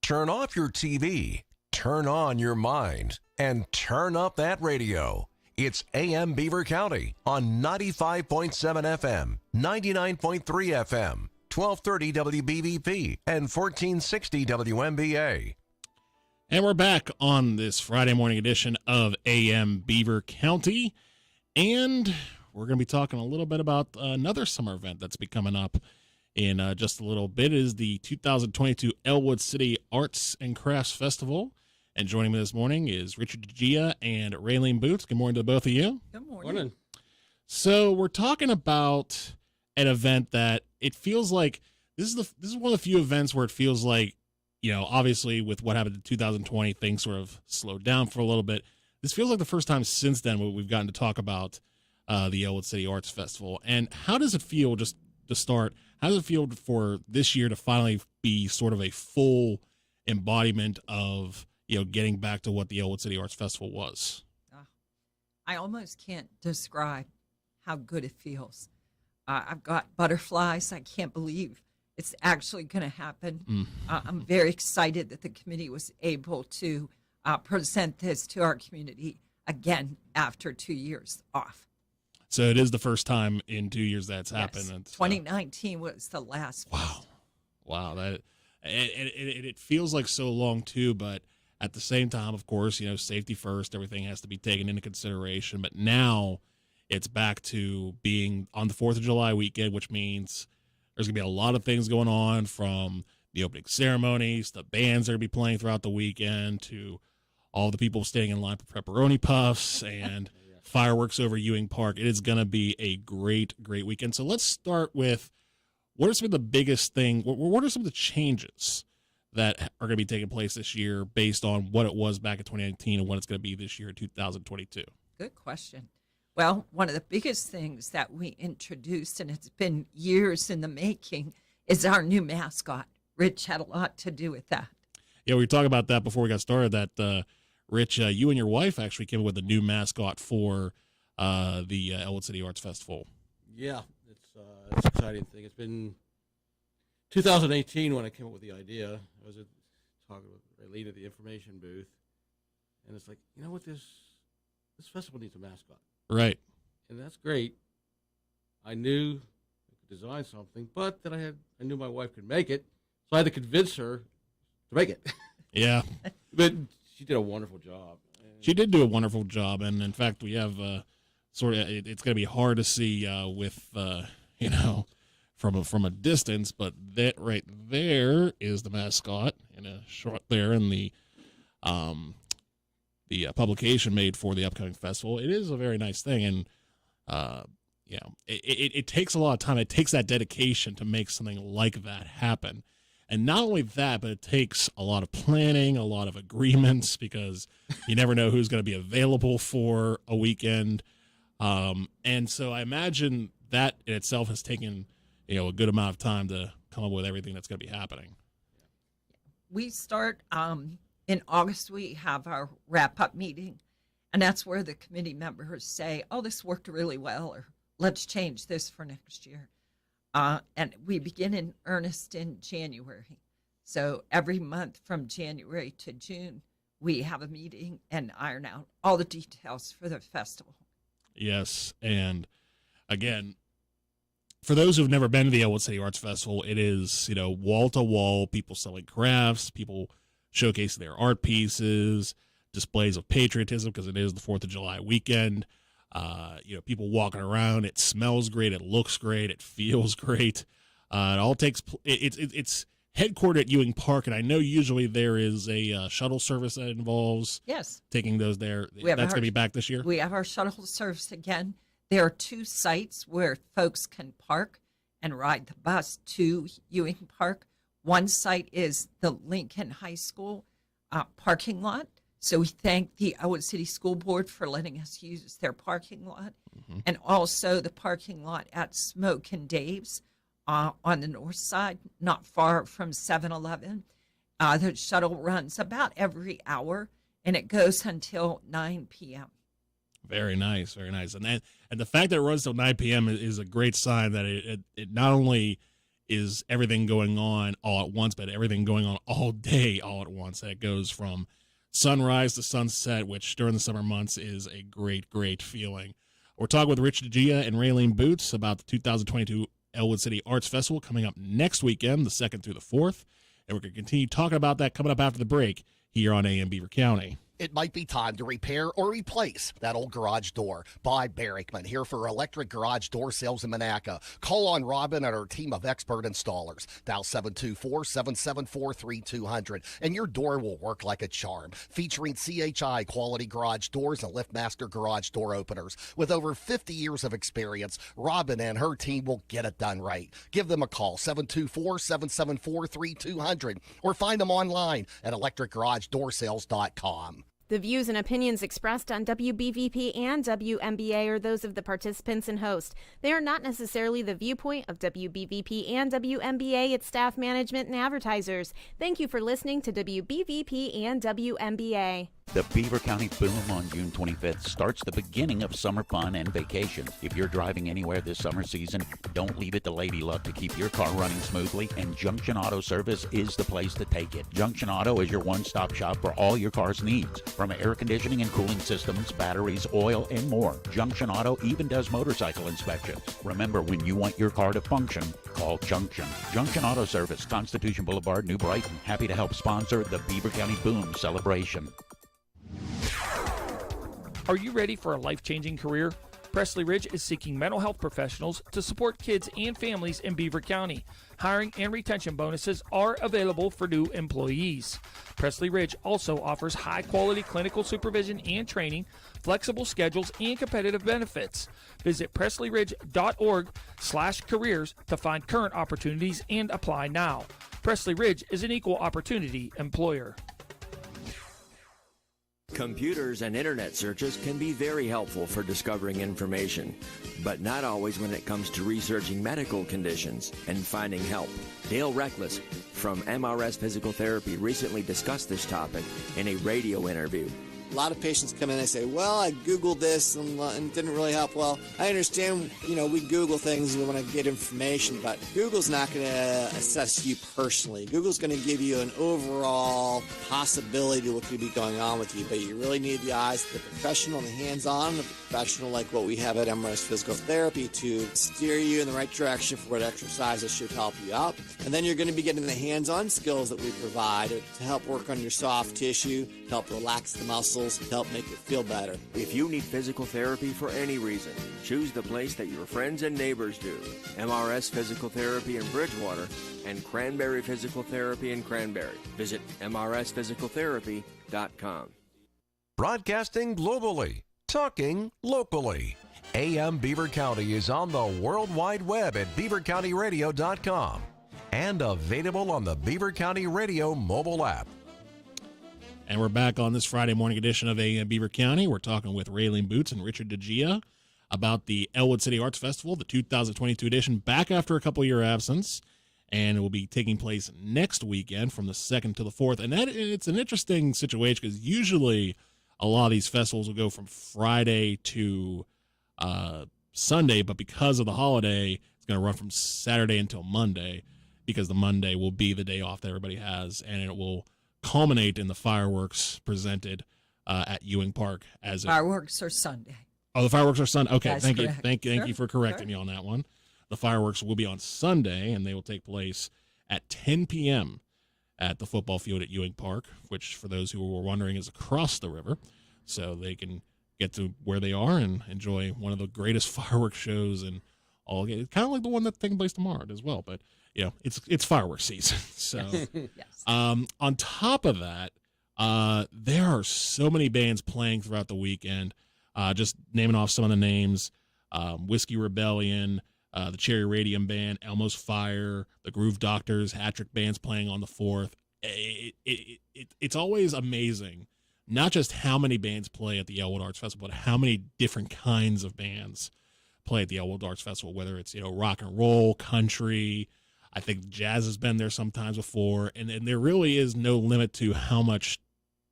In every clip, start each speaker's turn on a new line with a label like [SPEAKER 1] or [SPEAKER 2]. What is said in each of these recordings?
[SPEAKER 1] Turn off your TV, turn on your mind, and turn up that radio. It's AM Beaver County on 95.7 FM, 99.3 FM, 1230 WBVP, and 1460 WMBA.
[SPEAKER 2] And we're back on this Friday morning edition of AM Beaver County. And we're going to be talking a little bit about another summer event that's be coming up in just a little bit. It is the 2022 Ellwood City Arts and Crafts Festival. And joining me this morning is DiGia and Raylene Boots. Good morning to both of you.
[SPEAKER 3] Good morning.
[SPEAKER 2] So we're talking about an event that it feels like this is one of the few events where it feels like, you know, obviously with what happened in 2020, things sort of slowed down for a little bit. This feels like the first time since then we've gotten to talk about the Ellwood City Arts Festival. And how does it feel, just to start, how does it feel for this year to finally be sort of a full embodiment of, you know, getting back to what the Ellwood City Arts Festival was?
[SPEAKER 3] I almost can't describe how good it feels. I've got butterflies. I can't believe it's actually going to happen. I'm very excited that the committee was able to present this to our community again after 2 years off.
[SPEAKER 2] So it is the first time in 2 years that's happened.
[SPEAKER 3] Yes. 2019 was the last.
[SPEAKER 2] Wow. That it feels like so long too, but at the same time, of course, you know, safety first, everything has to be taken into consideration. But now it's back to being on the 4th of July weekend, which means there's going to be a lot of things going on, from the opening ceremonies, the bands that are going to be playing throughout the weekend, to all the people staying in line for pepperoni puffs and fireworks over Ewing Park. It is going to be a great weekend. So let's start with, what are some of the biggest things, what are some of the changes that are going to be taking place this year based on what it was back in 2019 and what it's going to be this year in 2022?
[SPEAKER 3] Good question. Well, one of the biggest things that we introduced, and it's been years in the making, is our new mascot. Rich had a lot to do with that.
[SPEAKER 2] Yeah, we were talking about that before we got started, that Rich, you and your wife actually came up with a new mascot for the Ellwood City Arts Festival.
[SPEAKER 4] Yeah, it's an exciting thing. It's been 2018 when I came up with the idea. I was talking with Raylene at the information booth, and it's like, you know what, this festival needs a mascot.
[SPEAKER 2] Right.
[SPEAKER 4] And that's great. I knew I could design something, but that I knew my wife could make it, so I had to convince her to make it.
[SPEAKER 2] Yeah.
[SPEAKER 4] But she did a wonderful job.
[SPEAKER 2] She did do a wonderful job, and in fact, we have it's going to be hard to see with you know, from a distance, but that right there is the mascot in a shot there in the publication made for the upcoming festival. It is a very nice thing, and you know, it takes a lot of time. It takes that dedication to make something like that happen. And not only that, but it takes a lot of planning, a lot of agreements, because you never know who's going to be available for a weekend. And so I imagine that in itself has taken, you know, a good amount of time to come up with everything that's going to be happening.
[SPEAKER 3] We start in August. We have our wrap-up meeting, and that's where the committee members say, oh, this worked really well, or let's change this for next year. And we begin in earnest in January. So every month from January to June, we have a meeting and iron out all the details for the festival.
[SPEAKER 2] Yes, and again, for those who've never been to the Ellwood City Arts Festival, it is, you know, wall to wall, people selling crafts, people showcasing their art pieces, displays of patriotism because it is the 4th of July weekend. You know, people walking around. It smells great. It looks great. It feels great. It all takes. It's headquartered at Ewing Park, and I know usually there is a shuttle service that involves taking those there. That's going to be back this year.
[SPEAKER 3] We have our shuttle service again. There are 2 sites where folks can park and ride the bus to Ewing Park. One site is the Lincoln High School parking lot. So we thank the Ellwood City School Board for letting us use their parking lot, and also the parking lot at Smoke and Dave's on the north side, not far from 7-Eleven. The shuttle runs about every hour, and it goes until 9 p.m.
[SPEAKER 2] Very nice, very nice. And the fact that it runs till 9 p.m. is a great sign that it not only is everything going on all at once, but everything going on all day all at once. That goes from sunrise to sunset, which during the summer months is a great, great feeling. We're talking with Rich DiGia and Raylene Boots about the 2022 Ellwood City Arts Festival coming up next weekend, the 2nd through the 4th. And we're going to continue talking about that coming up after the break here on AM Beaver County.
[SPEAKER 5] It might be time to repair or replace that old garage door. Bob Barrickman here for electric garage door sales in Monaca. Call on Robin and our team of expert installers. Dial 724-774-3200 and your door will work like a charm. Featuring CHI quality garage doors and LiftMaster garage door openers. With over 50 years of experience, Robin and her team will get it done right. Give them a call, 724-774-3200 or find them online at electricgarageDoorSales.com.
[SPEAKER 6] The views and opinions expressed on WBVP and WMBA are those of the participants and host. They are not necessarily the viewpoint of WBVP and WMBA, its staff, management, and advertisers. Thank you for listening to WBVP and WMBA.
[SPEAKER 7] The Beaver County Boom on June 25th starts the beginning of summer fun and vacation. If you're driving anywhere this summer season, don't leave it to Lady Luck to keep your car running smoothly, and Junction Auto Service is the place to take it. Junction Auto is your one-stop shop for all your car's needs, from air conditioning and cooling systems, batteries, oil, and more. Junction Auto even does motorcycle inspections. Remember, when you want your car to function, call Junction. Junction Auto Service, Constitution Boulevard, New Brighton. Happy to help sponsor the Beaver County Boom celebration.
[SPEAKER 8] Are you ready for a life-changing career? Presley Ridge is seeking mental health professionals to support kids and families in Beaver County. Hiring and retention bonuses are available for new employees. Presley Ridge also offers high-quality clinical supervision and training, flexible schedules, and competitive benefits. Visit presleyridge.org/careers to find current opportunities and apply now. Presley Ridge is an equal opportunity employer.
[SPEAKER 9] Computers and internet searches can be very helpful for discovering information, but not always when it comes to researching medical conditions and finding help. Dale Reckless from MRS Physical Therapy recently discussed this topic in a radio interview.
[SPEAKER 10] A lot of patients come in and they say, well, I Googled this and it didn't really help. Well, I understand, we Google things and we want to get information, but Google's not going to assess you personally. Google's going to give you an overall possibility of what could be going on with you, but you really need the eyes of the professional and the hands-on, the professional like what we have at MRS Physical Therapy to steer you in the right direction for what exercises should help you out. And then you're going to be getting the hands-on skills that we provide to help work on your soft tissue, to help relax the muscles, to help make it feel better.
[SPEAKER 9] If you need physical therapy for any reason, choose the place that your friends and neighbors do. MRS Physical Therapy in Bridgewater and Cranberry Physical Therapy in Cranberry. Visit mrsphysicaltherapy.com.
[SPEAKER 1] Broadcasting globally, talking locally. AM Beaver County is on the World Wide Web at beavercountyradio.com and available on the Beaver County Radio mobile app.
[SPEAKER 2] And we're back on this Friday morning edition of AM Beaver County. We're talking with Raylene Boots and Richard DiGia about the Ellwood City Arts Festival, the 2022 edition, back after a couple-year absence. And it will be taking place next weekend from the 2nd to the 4th. And it's an interesting situation because usually a lot of these festivals will go from Friday to Sunday, but because of the holiday, it's going to run from Saturday until Monday because the Monday will be the day off that everybody has, and it will culminate in the fireworks presented at Ewing Park.
[SPEAKER 3] Fireworks are Sunday.
[SPEAKER 2] Oh, the fireworks are Sunday. Okay,
[SPEAKER 3] That's
[SPEAKER 2] thank
[SPEAKER 3] correct.
[SPEAKER 2] you. Thank you for correcting me on that one. The fireworks will be on Sunday, and they will take place at 10 p.m. at the football field at Ewing Park, which, for those who were wondering, is across the river. So they can get to where they are and enjoy one of the greatest fireworks shows and all. Kind of like the one that's taking place tomorrow as well, but it's fireworks season. So,
[SPEAKER 3] Yes.
[SPEAKER 2] On top of that, there are so many bands playing throughout the weekend. Just naming off some of the names: Whiskey Rebellion, the Cherry Radium Band, Elmo's Fire, the Groove Doctors, Hat-Trick Bands playing on the 4th. It's always amazing, not just how many bands play at the Ellwood Arts Festival, but how many different kinds of bands play at the Ellwood Arts Festival, whether it's rock and roll, country. I think jazz has been there sometimes before, and there really is no limit to how much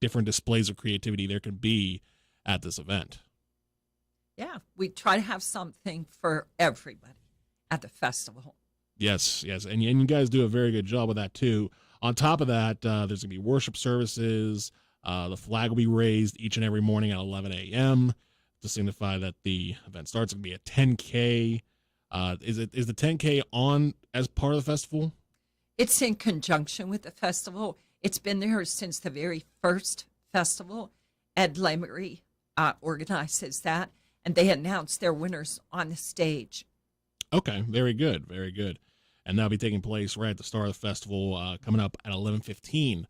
[SPEAKER 2] different displays of creativity there can be at this event.
[SPEAKER 3] Yeah, we try to have something for everybody at the festival.
[SPEAKER 2] Yes, and you guys do a very good job with that too. On top of that, there's going to be worship services. The flag will be raised each and every morning at 11 a.m. to signify that the event starts. It's going to be a 10K. Is the 10K on as part of the festival?
[SPEAKER 3] It's in conjunction with the festival. It's been there since the very first festival. Ed Lemery organizes that, and they announce their winners on the stage.
[SPEAKER 2] Okay, very good, very good. And that'll be taking place right at the start of the festival, coming up at 11:15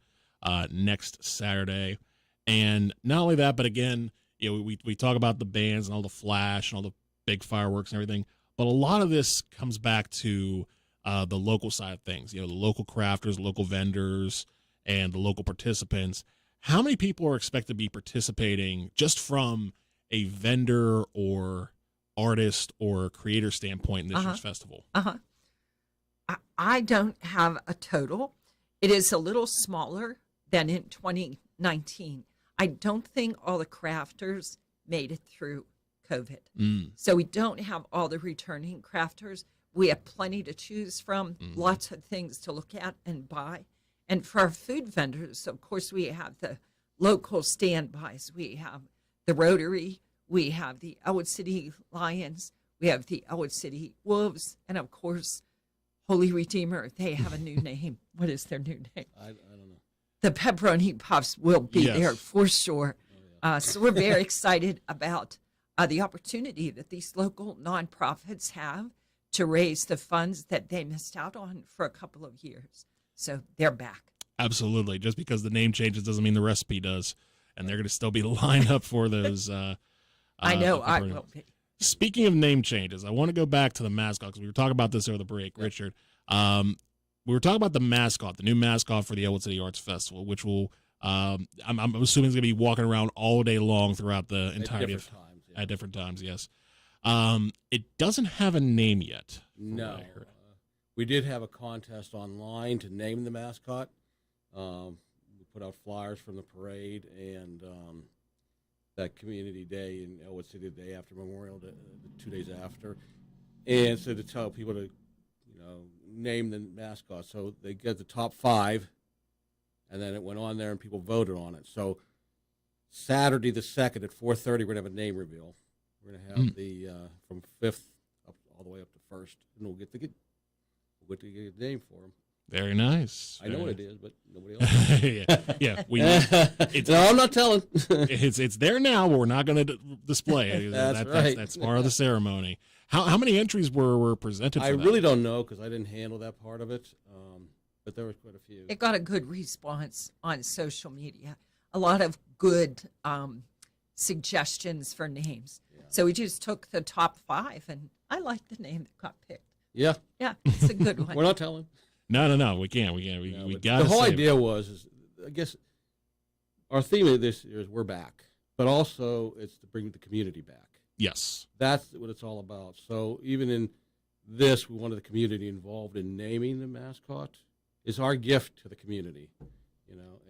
[SPEAKER 2] next Saturday. And not only that, but again, we talk about the bands and all the flash and all the big fireworks and everything, but a lot of this comes back to the local side of things. The local crafters, local vendors, and the local participants. How many people are expected to be participating just from a vendor or artist or creator standpoint in this year's festival?
[SPEAKER 3] I don't have a total. It is a little smaller than in 2019. I don't think all the crafters made it through COVID. So we don't have all the returning crafters. We have plenty to choose from, lots of things to look at and buy. And for our food vendors, of course, we have the local standbys. We have the Rotary. We have the Ellwood City Lions. We have the Ellwood City Wolves. And, of course, Holy Redeemer. They have a new name. What is their new name?
[SPEAKER 4] I don't know.
[SPEAKER 3] The Pepperoni Puffs will be there for sure. So we're very excited about the opportunity that these local nonprofits have to raise the funds that they missed out on for a couple of years. So they're back.
[SPEAKER 2] Absolutely. Just because the name changes doesn't mean the recipe does. And they're going to still be lined up for those.
[SPEAKER 3] I know I will be.
[SPEAKER 2] Speaking of name changes, I want to go back to the Mascot because we were talking about this over the break, Richard. We were talking about the Mascot, the new mascot for the Ellwood City Arts Festival, which will, I'm assuming, is going to be walking around all day long throughout the entirety of
[SPEAKER 4] times,
[SPEAKER 2] at different times. Yes. It doesn't have a name yet.
[SPEAKER 4] No. We did have a contest online to name the mascot. We put out flyers from the parade and that community day in Ellwood City, the day after Memorial Day, 2 days after. And so to tell people to, name the mascot. So they get the top 5, and then it went on there and people voted on it. So Saturday the 2nd at 4:30, we're going to have a name reveal. We're going to have the from 5th up all the way up to 1st, and we'll get to get a name for him.
[SPEAKER 2] Very nice.
[SPEAKER 4] I know what it is, but nobody else.
[SPEAKER 2] yeah.
[SPEAKER 4] No, I'm not telling.
[SPEAKER 2] it's there now, but we're not going to display it.
[SPEAKER 4] Right.
[SPEAKER 2] That's part of the ceremony. How many entries were presented for
[SPEAKER 4] I
[SPEAKER 2] that?
[SPEAKER 4] really don't know because I didn't handle that part of it, but there was quite a few.
[SPEAKER 3] It got a good response on social media. A lot of good suggestions for names. Yeah. So we just took the top 5, and I like the name that got picked.
[SPEAKER 4] Yeah.
[SPEAKER 3] Yeah, it's a good one.
[SPEAKER 4] We're not telling.
[SPEAKER 2] No, we can't. We got
[SPEAKER 4] the whole idea was, I guess, our theme of this year is we're back, but also it's to bring the community back.
[SPEAKER 2] Yes.
[SPEAKER 4] That's what it's all about. So even in this, we wanted the community involved in naming the mascot. It's our gift to the community,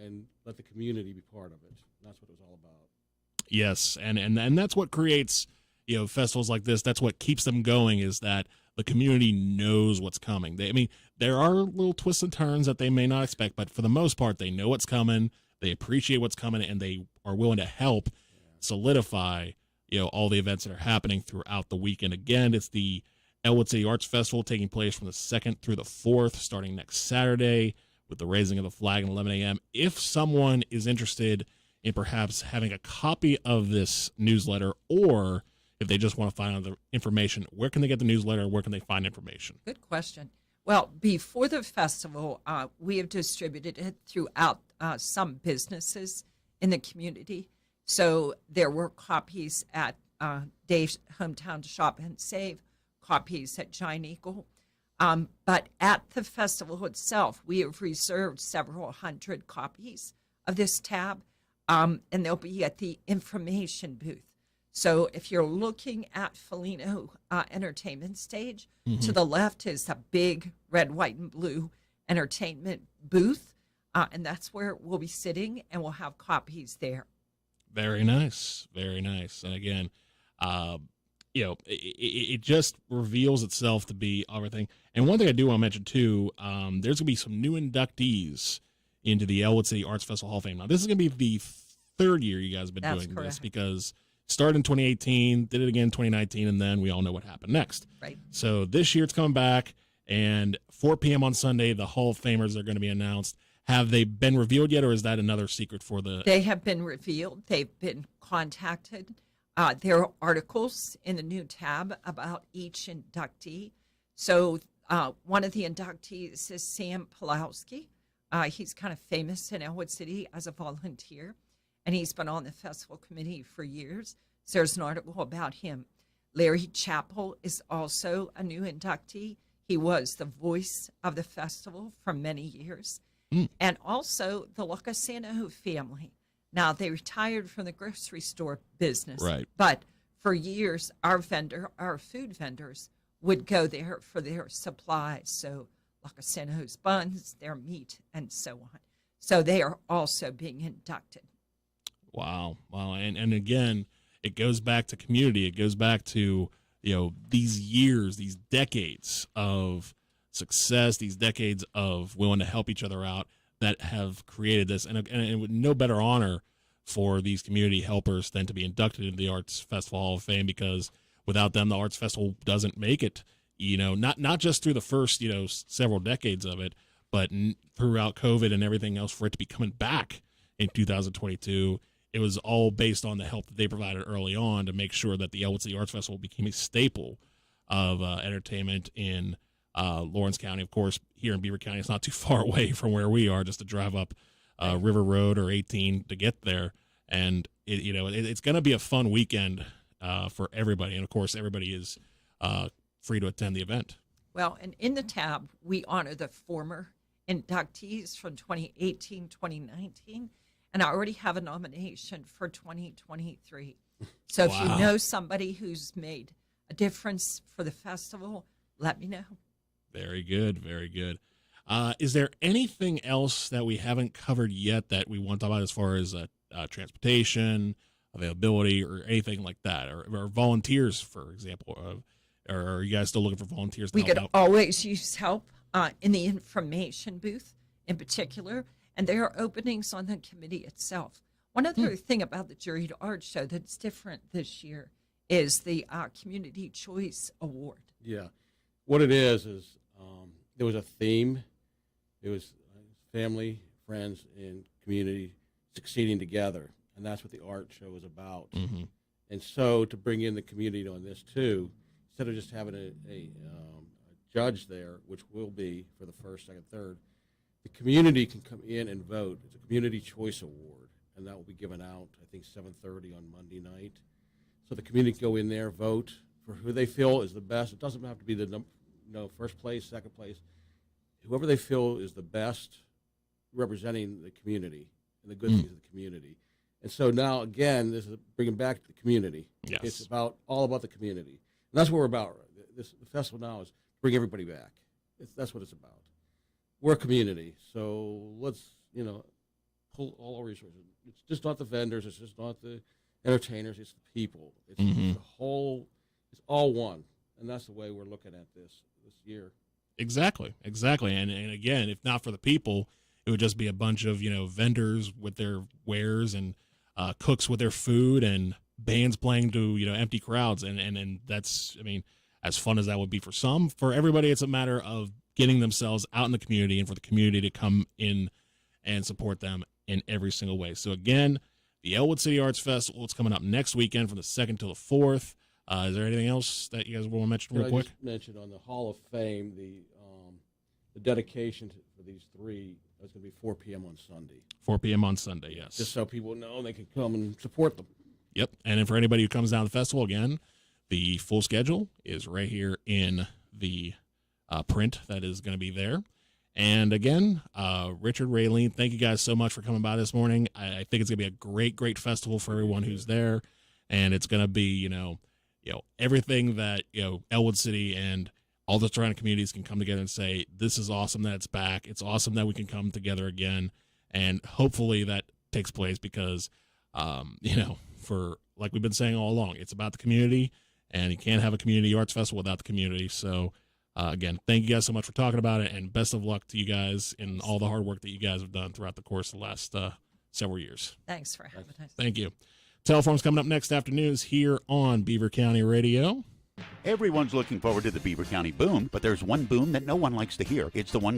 [SPEAKER 4] and let the community be part of it. That's what it was all about.
[SPEAKER 2] Yes, and that's what creates, festivals like this. That's what keeps them going, is that the community knows what's coming. There are little twists and turns that they may not expect, but for the most part, they know what's coming. They appreciate what's coming, and they are willing to help solidify, all the events that are happening throughout the weekend. Again, it's the Ellwood City Arts Festival taking place from the 2nd through the 4th, starting next Saturday with the raising of the flag at 11 a.m. If someone is interested in perhaps having a copy of this newsletter, or if they just want to find out the information, where can they get the newsletter? Where can they find information?
[SPEAKER 3] Good question. Well, before the festival, we have distributed it throughout some businesses in the community. So there were copies at Dave's Hometown Shop and Save, copies at Giant Eagle. But at the festival itself, we have reserved several hundred copies of this tab, and they'll be at the information booth. So if you're looking at Felino Entertainment Stage, to the left is the big red, white, and blue entertainment booth, and that's where we'll be sitting, and we'll have copies there.
[SPEAKER 2] Very nice. Very nice. And again, it just reveals itself to be everything. And one thing I do want to mention too, there's going to be some new inductees into the Ellwood City Arts Festival Hall of Fame. Now, this is going to be the third year you guys have been doing this, because started in 2018, did it again in 2019, and then we all know what happened next.
[SPEAKER 3] Right.
[SPEAKER 2] So this year it's coming back, and 4 p.m. on Sunday, the Hall of Famers are going to be announced. Have they been revealed yet, or is that another secret for the...
[SPEAKER 3] They have been revealed. They've been contacted. There are articles in the new tab about each inductee. So one of the inductees is Sam Pulowski. He's kind of famous in Ellwood City as a volunteer, and he's been on the festival committee for years. So there's an article about him. Larry Chappell is also a new inductee. He was the voice of the festival for many years. And also the Lucasano family. Now, they retired from the grocery store business.
[SPEAKER 2] Right.
[SPEAKER 3] But for years, our food vendors would go there for their supplies. So Lucasano's buns, their meat, and so on. So they are also being inducted.
[SPEAKER 2] Wow. And again, it goes back to community. It goes back to, these years, these decades of success, these decades of willing to help each other out that have created this. And with no better honor for these community helpers than to be inducted into the Arts Festival Hall of Fame, because without them, the Arts Festival doesn't make it, not just through the first, several decades of it, but throughout COVID and everything else, for it to be coming back in 2022. It was all based on the help that they provided early on to make sure that the Ellwood City Arts Festival became a staple of entertainment in Lawrence County. Of course, here in Beaver County, it's not too far away from where we are, just to drive up River Road or 18 to get there. And it's going to be a fun weekend for everybody. And of course, everybody is free to attend the event.
[SPEAKER 3] Well, and in the tab, we honor the former inductees from 2018, 2019, and I already have a nomination for 2023. So if you know somebody who's made a difference for the festival, let me know.
[SPEAKER 2] Very good, very good. Is there anything else that we haven't covered yet that we want to talk about as far as transportation, availability, or anything like that, or volunteers, for example? Or are you guys still looking for volunteers to
[SPEAKER 3] We
[SPEAKER 2] help
[SPEAKER 3] could
[SPEAKER 2] out?
[SPEAKER 3] always use help in the information booth in particular, and there are openings on the committee itself. One other thing about the Juried Arts Show that's different this year is the Community Choice Award.
[SPEAKER 4] Yeah. What it is there was a theme. It was family, friends, and community succeeding together, and that's what the art show is about.
[SPEAKER 2] Mm-hmm.
[SPEAKER 4] And so to bring in the community on this too, instead of just having a judge there, which will be for the first, second, third, the community can come in and vote. It's a Community Choice Award, and that will be given out, I think, 7:30 on Monday night. So the community can go in there, vote for who they feel is the best. It doesn't have to be the first place, second place. Whoever they feel is the best representing the community and the good things of the community. And so now, again, this is bringing back the community.
[SPEAKER 2] Yes.
[SPEAKER 4] It's all about the community. And that's what we're about. The festival now is bring everybody back. That's what it's about. We're a community, so let's, pull all our resources. It's just not the vendors. It's just not the entertainers. It's the people. It's the whole. It's all one, and that's the way we're looking at this year.
[SPEAKER 2] Exactly. And again, if not for the people, it would just be a bunch of vendors with their wares and cooks with their food and bands playing to empty crowds, and that's, as fun as that would be for some, for everybody, it's a matter of getting themselves out in the community and for the community to come in and support them in every single way. So again, the Ellwood City Arts Festival, it's coming up next weekend from the 2nd till the 4th. Is there anything else that you guys want to mention real quick?
[SPEAKER 4] I just mentioned on the Hall of Fame, the dedication for these three is going to be 4 p.m. on Sunday.
[SPEAKER 2] 4 p.m. on Sunday, yes.
[SPEAKER 4] Just so people know they can come and support them.
[SPEAKER 2] Yep. And then for anybody who comes down to the festival, again, the full schedule is right here in the print that is going to be there. And again, Richard, Raylene, thank you guys so much for coming by this morning. I think it's going to be a great, great festival for everyone who's there. And it's going to be, everything that, Ellwood City and all the surrounding communities can come together and say, this is awesome that it's back. It's awesome that we can come together again. And hopefully that takes place because, for like we've been saying all along, it's about the community and you can't have a community arts festival without the community. So, again, thank you guys so much for talking about it, and best of luck to you guys in all the hard work that you guys have done throughout the course of the last several years.
[SPEAKER 3] Thanks for having us.
[SPEAKER 2] Thank you. Teleform's coming up next after news here on Beaver County Radio.
[SPEAKER 7] Everyone's looking forward to the Beaver County boom, but there's one boom that no one likes to hear. It's the one